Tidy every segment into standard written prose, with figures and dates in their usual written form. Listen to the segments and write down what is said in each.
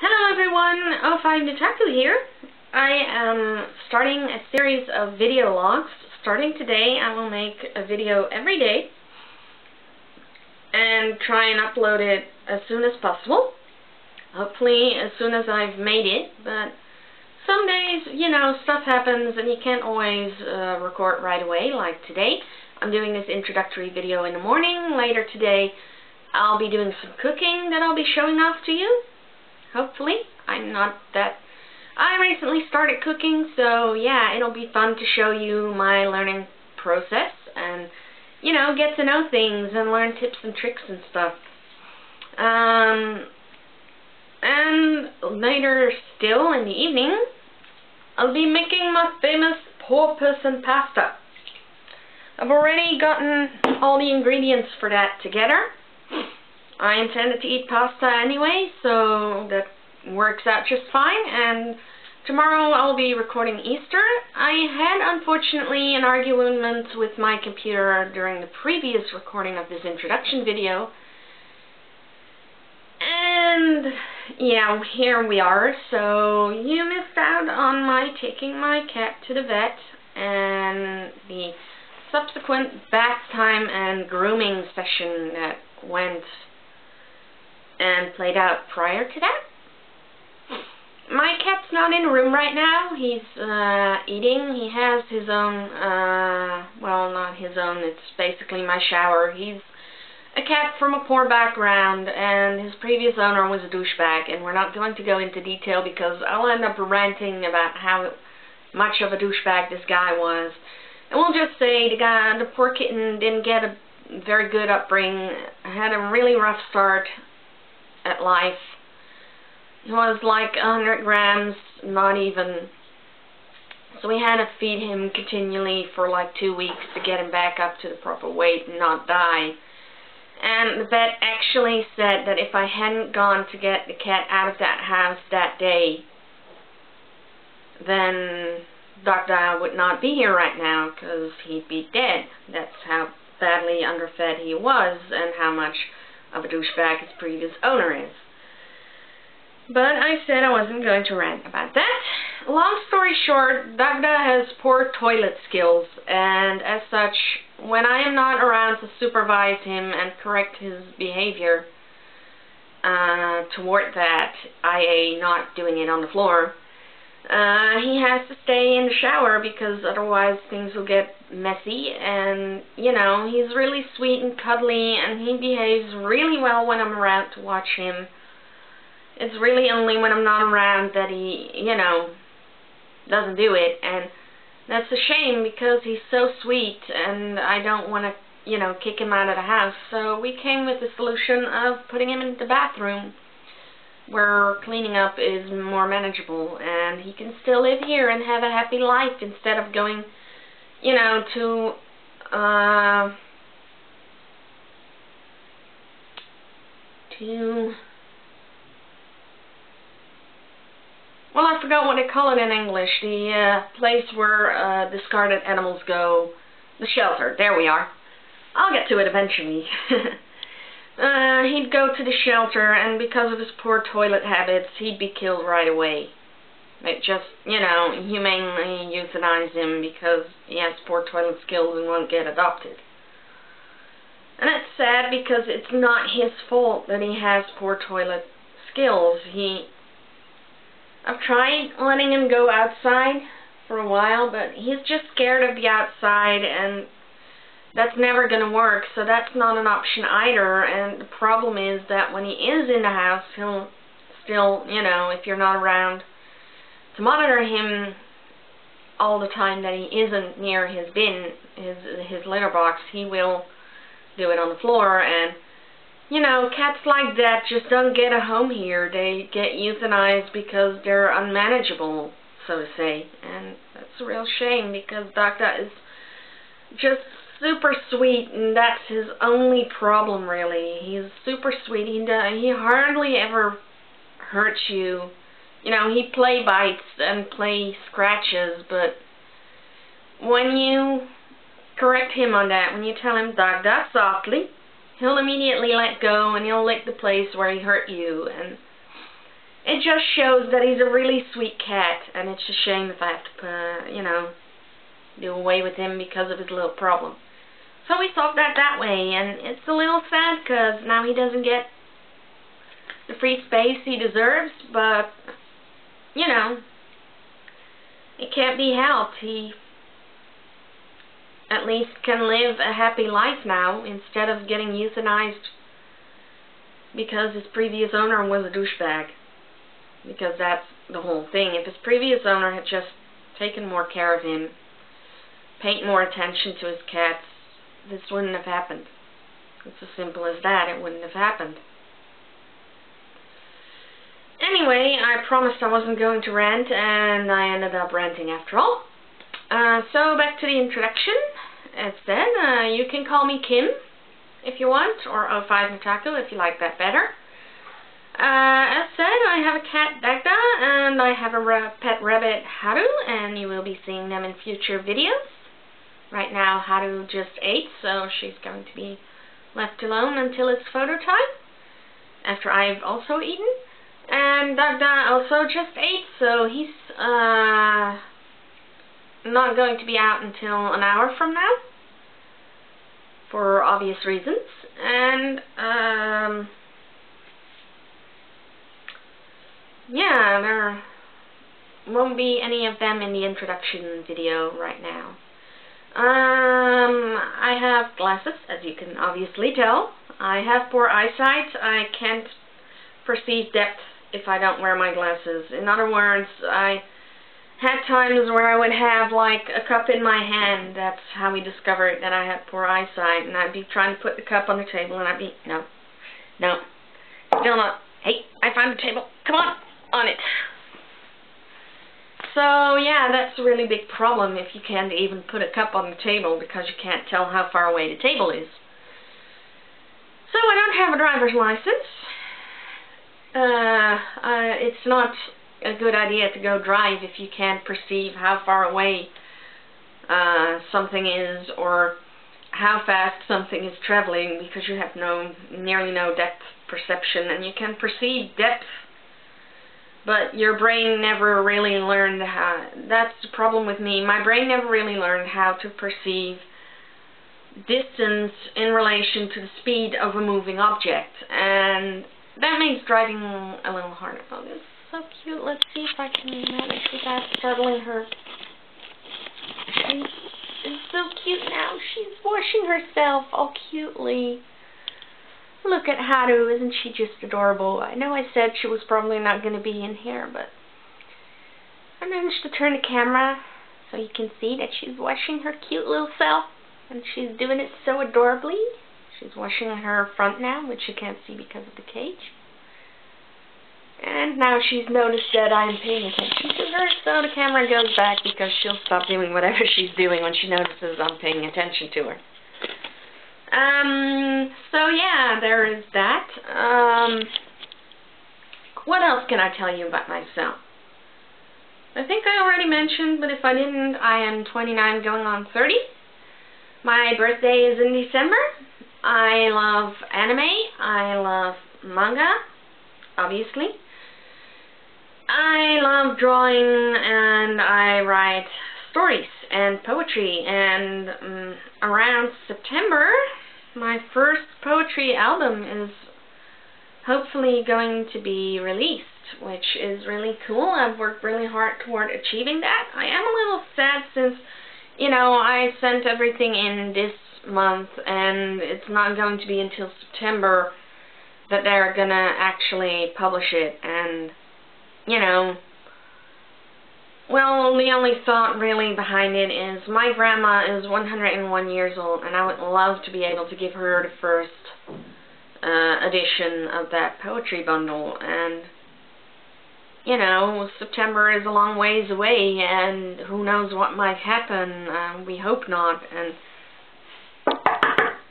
Hello everyone, O5 Nutaku here. I am starting a series of video logs. Starting today, I will make a video every day and try and upload it as soon as possible. Hopefully as soon as I've made it, but some days, stuff happens and you can't always record right away, like today. I'm doing this introductory video in the morning. Later today, I'll be doing some cooking that I'll be showing off to you. Hopefully. I recently started cooking, so yeah, it'll be fun to show you my learning process and, get to know things and learn tips and tricks and stuff. And later still in the evening, I'll be making my famous porpoise and pasta. I've already gotten all the ingredients for that together. I intended to eat pasta anyway, so that works out just fine, and tomorrow I'll be recording Easter. I had, unfortunately, an argument with my computer during the previous recording of this introduction video, and yeah, here we are. So you missed out on my taking my cat to the vet and the subsequent bath time and grooming session that went and played out prior to that. My cat's not in the room right now. He's eating. He has his own, well, not his own, it's basically my shower. He's a cat from a poor background, and his previous owner was a douchebag, and we're not going to go into detail because I'll end up ranting about how much of a douchebag this guy was. And we'll just say the poor kitten didn't get a very good upbringing, had a really rough start at life. It was like 100 grams, not even. So we had to feed him continually for like 2 weeks to get him back up to the proper weight and not die. And the vet actually said that if I hadn't gone to get the cat out of that house that day, then Dr. would not be here right now because he'd be dead. That's how badly underfed he was and how much of a douchebag his previous owner is. But I said I wasn't going to rant about that. Long story short, Dagda has poor toilet skills, and as such, when I am not around to supervise him and correct his behavior toward that, i.e. not doing it on the floor, he has to stay in the shower because otherwise things will get messy. And, he's really sweet and cuddly, and he behaves really well when I'm around to watch him. It's really only when I'm not around that he, doesn't do it, and that's a shame because he's so sweet and I don't want to, kick him out of the house. So we came with the solution of putting him in the bathroom where cleaning up is more manageable, and he can still live here and have a happy life instead of going, to well, I forgot what they call it in English. The place where discarded animals go. The shelter. There we are. I'll get to it eventually. He'd go to the shelter, and because of his poor toilet habits, he'd be killed right away. They just, humanely euthanize him because he has poor toilet skills and won't get adopted. And it's sad because it's not his fault that he has poor toilet skills. I've tried letting him go outside for a while, but he's just scared of the outside, and that's never going to work, so that's not an option either. And the problem is that when he is in the house, he'll still, if you're not around to monitor him all the time that he isn't near his bin, his litter box, he will do it on the floor. And cats like that just don't get a home here. They get euthanized because they're unmanageable, so to say. And that's a real shame because Dagda is just super sweet, and that's his only problem, really. He's super sweet. He hardly ever hurts you. He play bites and play scratches, but when you correct him on that, when you tell him Dagda softly, he'll immediately let go and he'll lick the place where he hurt you. And it just shows that he's a really sweet cat, and it's a shame if I have to, you know, do away with him because of his little problem. So we solved that way, and it's a little sad because now he doesn't get the free space he deserves, but, you know, it can't be helped. He at least can live a happy life now instead of getting euthanized because his previous owner was a douchebag. Because that's the whole thing. If his previous owner had just taken more care of him, paid more attention to his cats, this wouldn't have happened. It's as simple as that. It wouldn't have happened. Anyway, I promised I wasn't going to rant, and I ended up ranting after all. So back to the introduction. As said, you can call me Kim if you want, or O5 Nataku if you like that better. As said, I have a cat, Dagda, and I have a pet rabbit, Haru, and you will be seeing them in future videos. Right now, Haru just ate, so she's going to be left alone until it's photo time, after I've also eaten. And Dagda also just ate, so he's not going to be out until an hour from now, for obvious reasons. And yeah, there won't be any of them in the introduction video right now. I have glasses, as you can obviously tell. I have poor eyesight. I can't perceive depth if I don't wear my glasses. In other words, I had times where I would have like a cup in my hand. That's how we discovered that I had poor eyesight, and I'd be trying to put the cup on the table, and I'd be, no, still not. Hey, I found the table. Come on it. So yeah, that's a really big problem if you can't even put a cup on the table because you can't tell how far away the table is. So I don't have a driver's license. It's not a good idea to go drive if you can't perceive how far away something is or how fast something is traveling, because you have nearly no depth perception, and you can perceive depth, but your brain never really learned how. That's the problem with me. My brain never really learned how to perceive distance in relation to the speed of a moving object, and that makes driving a little harder. Oh, this is so cute. Let's see if I can manage without startling her. She's so cute now. She's washing herself all cutely. Look at Haru, isn't she just adorable? I know I said she was probably not going to be in here, but I managed to turn the camera so you can see that she's washing her cute little self, and she's doing it so adorably. She's washing her front now, which you can't see because of the cage. And now she's noticed that I'm paying attention to her, so the camera goes back because she'll stop doing whatever she's doing when she notices I'm paying attention to her. So yeah, there is that. What else can I tell you about myself? I think I already mentioned, but if I didn't, I am 29 going on 30. My birthday is in December. I love anime. I love manga, obviously. I love drawing, and I write stories and poetry, and around September, my first poetry album is hopefully going to be released, which is really cool. I've worked really hard toward achieving that. I am a little sad since, you know, I sent everything in this month, and it's not going to be until September that they're gonna actually publish it, and, you know, well, the only thought really behind it is my grandma is 101 years old, and I would love to be able to give her the first edition of that poetry bundle, and, you know, September is a long ways away, and who knows what might happen. We hope not, and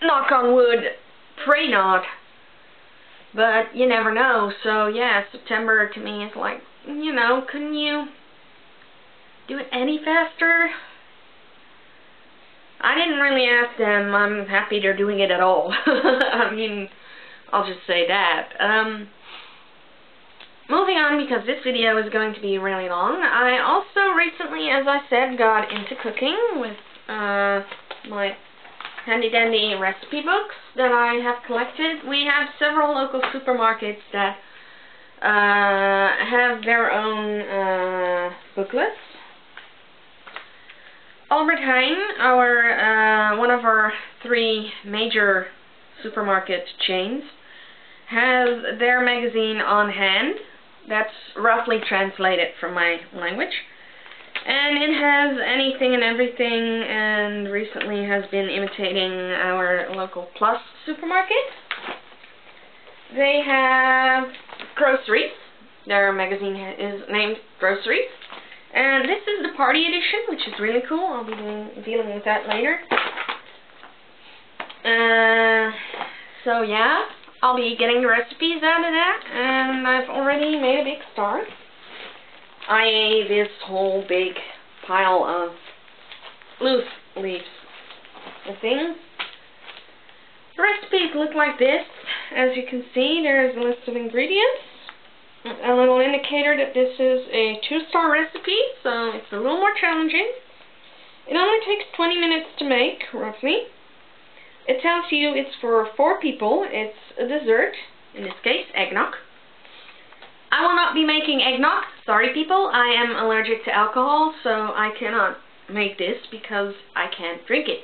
knock on wood, pray not, but you never know. So yeah, September to me is like, you know, couldn't you do it any faster? I didn't really ask them. I'm happy they're doing it at all. I mean, I'll just say that. moving on, because this video is going to be really long, I also recently, as I said, got into cooking with my handy-dandy recipe books that I have collected. We have several local supermarkets that have their own booklets. Albert Heijn, one of our 3 major supermarket chains, has their magazine on hand. That's roughly translated from my language. And it has anything and everything, and recently has been imitating our local Plus supermarket. They have groceries. Their magazine is named Groceries. And this is the party edition, which is really cool. I'll be dealing with that later. So yeah, I'll be getting the recipes out of that, and I've already made a big start. I ate this whole big pile of loose leaves and things. The recipes look like this. As you can see, there's a list of ingredients. A little indicator that this is a 2-star recipe, so it's a little more challenging. It only takes 20 minutes to make, roughly. It tells you it's for 4 people. It's a dessert, in this case, eggnog. I will not be making eggnog. Sorry, people. I am allergic to alcohol, so I cannot make this because I can't drink it.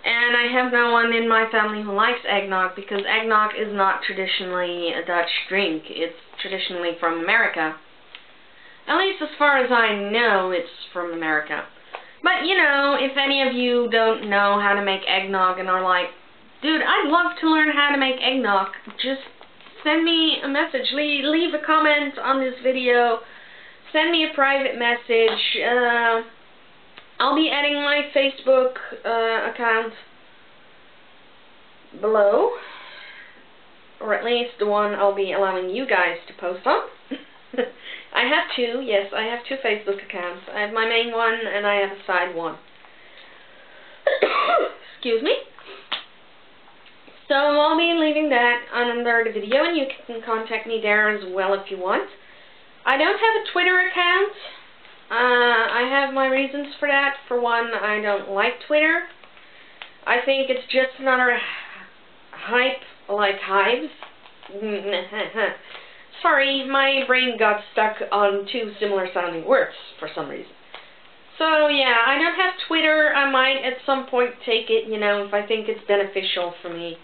And I have no one in my family who likes eggnog, because eggnog is not traditionally a Dutch drink. It's traditionally from America. At least as far as I know, it's from America. But, you know, if any of you don't know how to make eggnog and are like, dude, I'd love to learn how to make eggnog, just send me a message. Leave a comment on this video. Send me a private message. I'll be adding my Facebook account below, or at least the one I'll be allowing you guys to post on. I have 2, yes, I have 2 Facebook accounts. I have my main one and I have a side one. Excuse me. So I'll be leaving that under the video, and you can contact me there as well if you want. I don't have a Twitter account. I have my reasons for that. For one, I don't like Twitter. I think it's just another hype like hives. Sorry, my brain got stuck on 2 similar sounding words for some reason. So yeah, I don't have Twitter. I might at some point take it, you know, if I think it's beneficial for me.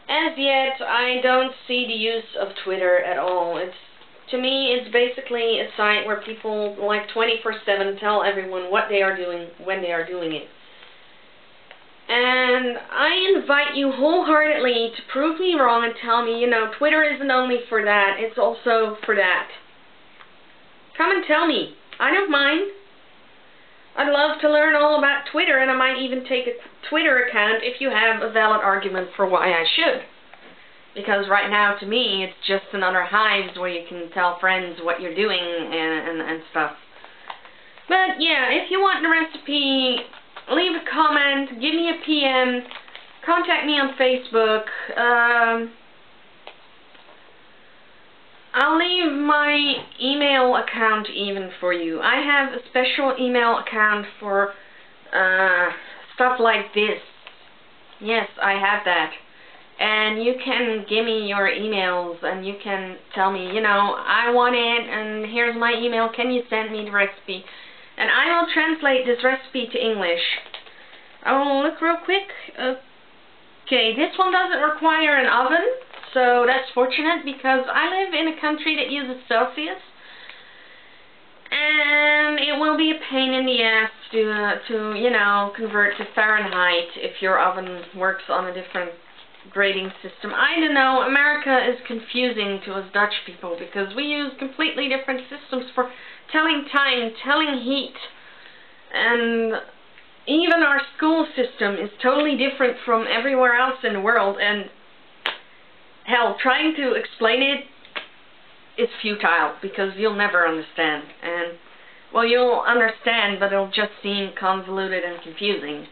As yet, I don't see the use of Twitter at all. To me, it's basically a site where people like 24/7 tell everyone what they are doing when they are doing it. And I invite you wholeheartedly to prove me wrong and tell me, you know, Twitter isn't only for that, it's also for that. Come and tell me. I don't mind. I'd love to learn all about Twitter, and I might even take a Twitter account if you have a valid argument for why I should. Because right now, to me, it's just another hives where you can tell friends what you're doing and stuff. But yeah, if you want the recipe, leave a comment, give me a PM, contact me on Facebook. I'll leave my email account even for you. I have a special email account for stuff like this. Yes, I have that. And you can give me your emails and you can tell me, you know, I want it and here's my email, can you send me the recipe? And I will translate this recipe to English. I will look real quick. Okay, this one doesn't require an oven, so that's fortunate because I live in a country that uses Celsius. And it will be a pain in the ass to you know, convert to Fahrenheit if your oven works on a different grading system. I don't know, America is confusing to us Dutch people because we use completely different systems for telling time, telling heat, and even our school system is totally different from everywhere else in the world, and hell, trying to explain it is futile because you'll never understand. And, well, you'll understand, but it'll just seem convoluted and confusing.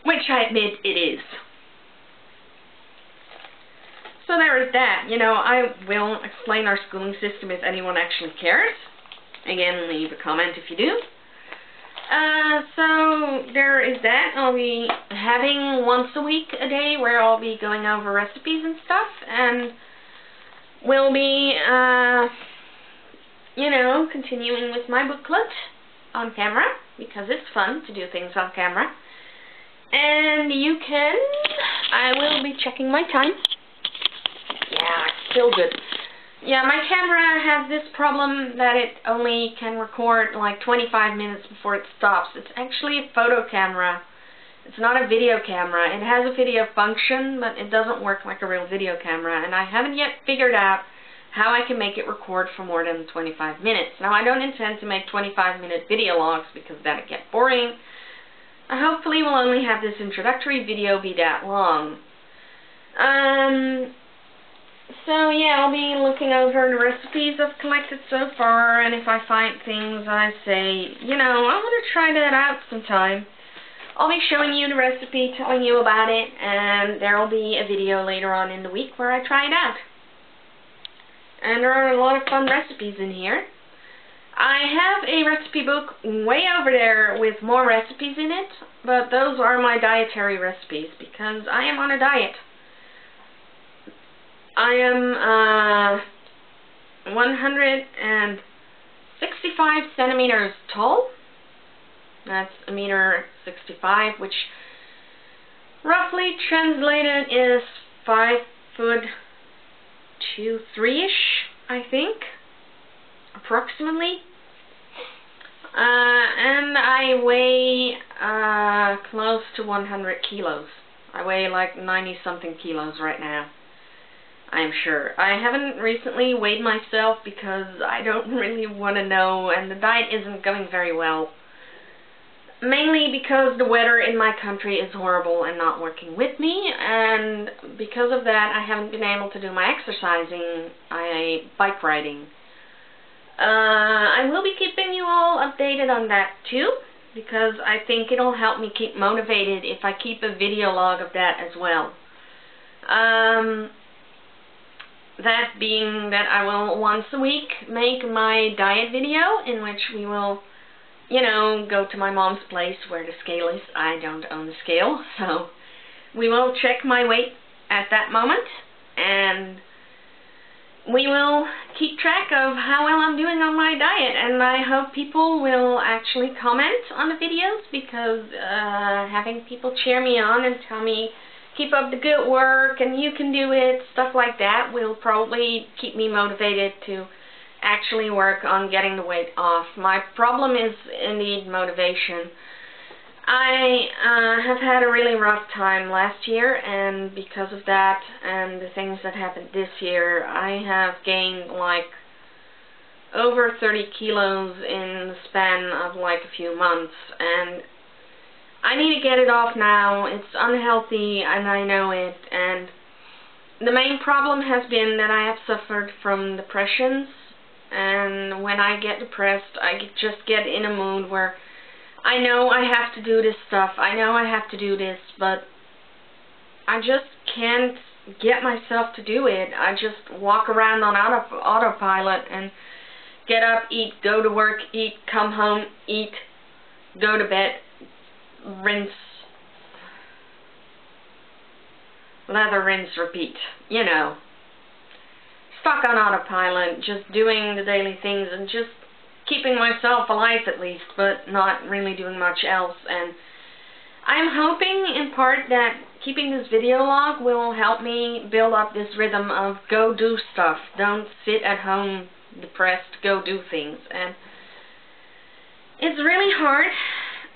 Which I admit it is. So there is that. You know, I will explain our schooling system if anyone actually cares. Again, leave a comment if you do. So there is that. I'll be having once a week a day where I'll be going over recipes and stuff, and we'll be, you know, continuing with my booklet on camera, because it's fun to do things on camera. And you can, I will be checking my time. Yeah, it's still good. Yeah, my camera has this problem that it only can record like 25 minutes before it stops. It's actually a photo camera. It's not a video camera. It has a video function, but it doesn't work like a real video camera. And I haven't yet figured out how I can make it record for more than 25 minutes. Now, I don't intend to make 25-minute video logs because that'd get boring. Hopefully we'll only have this introductory video be that long. So yeah, I'll be looking over the recipes I've collected so far, and if I find things I say, you know, I want to try that out sometime, I'll be showing you the recipe, telling you about it, and there will be a video later on in the week where I try it out. And there are a lot of fun recipes in here. I have a recipe book way over there with more recipes in it, but those are my dietary recipes because I am on a diet. I am 165 centimeters tall. That's 1.65 meters, which roughly translated is 5'2", 3-ish, I think, approximately. And I weigh close to 100 kilos. I weigh like 90-something kilos right now, I'm sure. I haven't recently weighed myself because I don't really want to know, and the diet isn't going very well. Mainly because the weather in my country is horrible and not working with me, and because of that I haven't been able to do my exercising, bike riding. I will be keeping you all updated on that too, because I think it'll help me keep motivated if I keep a video log of that as well. That being that I will once a week make my diet video in which we will, you know, go to my mom's place where the scale is. I don't own the scale, so we will check my weight at that moment, and we will keep track of how well I'm doing on my diet, and I hope people will actually comment on the videos, because having people cheer me on and tell me keep up the good work and you can do it, stuff like that, will probably keep me motivated to actually work on getting the weight off. My problem is indeed motivation. I have had a really rough time last year, and because of that and the things that happened this year, I have gained like over 30 kilos in the span of like a few months, and I need to get it off now. It's unhealthy and I know it, and the main problem has been that I have suffered from depressions, and when I get depressed I just get in a mood where I know I have to do this stuff, I know I have to do this, but I just can't get myself to do it. I just walk around on autopilot and get up, eat, go to work, eat, come home, eat, go to bed, rinse, lather, rinse, repeat. You know, stuck on autopilot, just doing the daily things and just keeping myself alive at least, but not really doing much else. And I'm hoping in part that keeping this video log will help me build up this rhythm of go do stuff. Don't sit at home depressed, go do things. And it's really hard.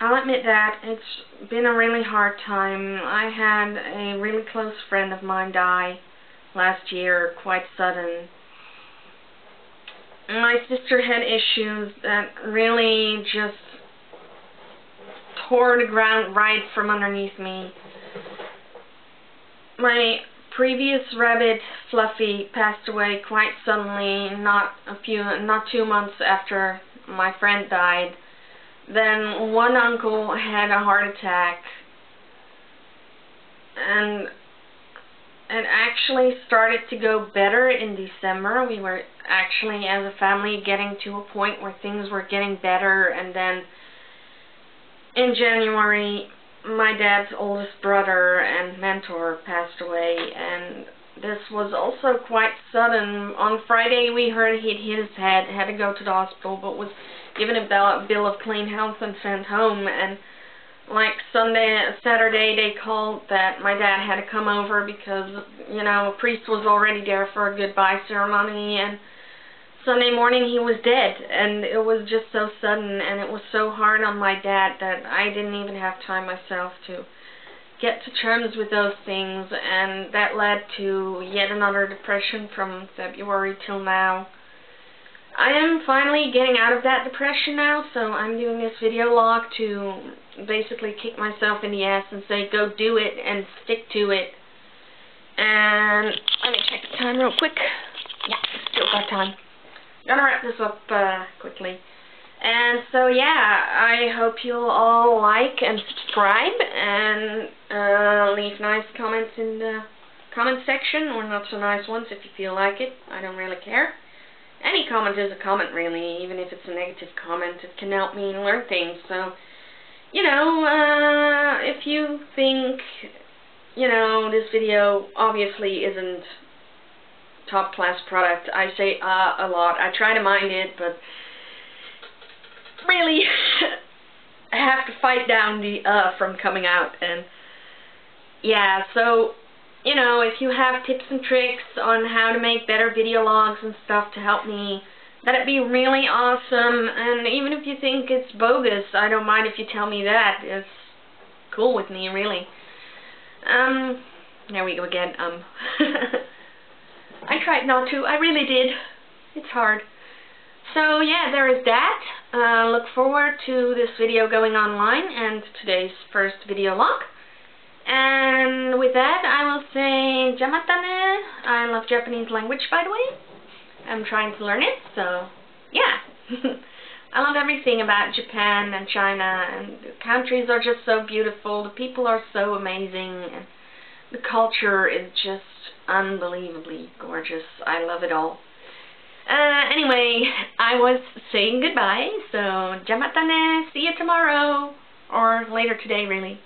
I'll admit that. It's been a really hard time. I had a really close friend of mine die last year, quite sudden. My sister had issues that really just tore the ground right from underneath me. My previous rabbit, Fluffy, passed away quite suddenly, not 2 months after my friend died. Then one uncle had a heart attack, and it actually started to go better in December. We were actually, as a family, getting to a point where things were getting better, and then in January, my dad's oldest brother and mentor passed away, and this was also quite sudden. On Friday, we heard he'd hit his head, had to go to the hospital, but was given a bill of clean health and sent home. And like Saturday, they called that my dad had to come over because, you know, a priest was already there for a goodbye ceremony, and Sunday morning he was dead. And it was just so sudden, and it was so hard on my dad that I didn't even have time myself to get to terms with those things, and that led to yet another depression from February till now. I am finally getting out of that depression now, so I'm doing this video log to basically kick myself in the ass and say, go do it and stick to it. And let me check the time real quick. Yeah, still got time. Gonna wrap this up quickly. And so yeah, I hope you'll all like and subscribe and leave nice comments in the comment section, or not so nice ones if you feel like it. I don't really care. Any comment is a comment, really, even if it's a negative comment. It can help me learn things. So, you know, if you think, you know, this video obviously isn't top class product, I say a lot. I try to mind it, but really I have to fight down the from coming out. And yeah, so, you know, if you have tips and tricks on how to make better video logs and stuff to help me, that'd be really awesome. And even if you think it's bogus, I don't mind if you tell me that. It's cool with me, really. There we go again. I tried not to. I really did. It's hard. So yeah, there is that. Look forward to this video going online and today's first video log. And with that, I will say jamatane. I love Japanese language, by the way. I'm trying to learn it, so yeah. I love everything about Japan and China, and the countries are just so beautiful. The people are so amazing, and the culture is just unbelievably gorgeous. I love it all. Anyway, I was saying goodbye, so jamatane. See you tomorrow, or later today, really.